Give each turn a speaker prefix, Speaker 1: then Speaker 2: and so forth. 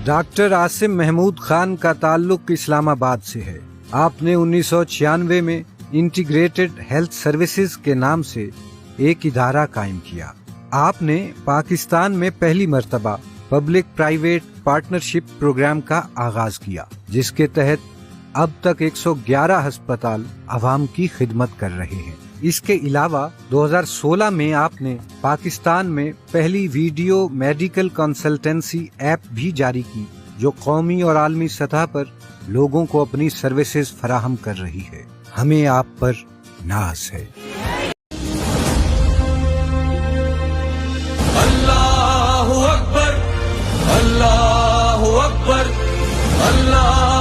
Speaker 1: Doctor Asim Mahmood Khan का ताल्लुक इस्लामाबाद से है। आपने 1996 में इंटीग्रेटेड हेल्थ सर्विसेज के नाम से एक इदारा कायम किया। आपने पाकिस्तान में पहली मर्तबा पब्लिक प्राइवेट पार्टनरशिप प्रोग्राम का आगाज किया, जिसके तहत अब तक 111 अस्पताल आवाम की खिदमत कर रहे हैं। इसके अलावा 2016 में आपने पाकिस्तान में पहली वीडियो मेडिकल कंसल्टेंसी ऐप भी जारी की, जो कौमी और आलमी सतह पर लोगों को अपनी सर्विसेज फराहम कर रही है। हमें आप पर नाज है।
Speaker 2: अल्लाहु अकबर, अल्लाहु अकबर, अल्लाह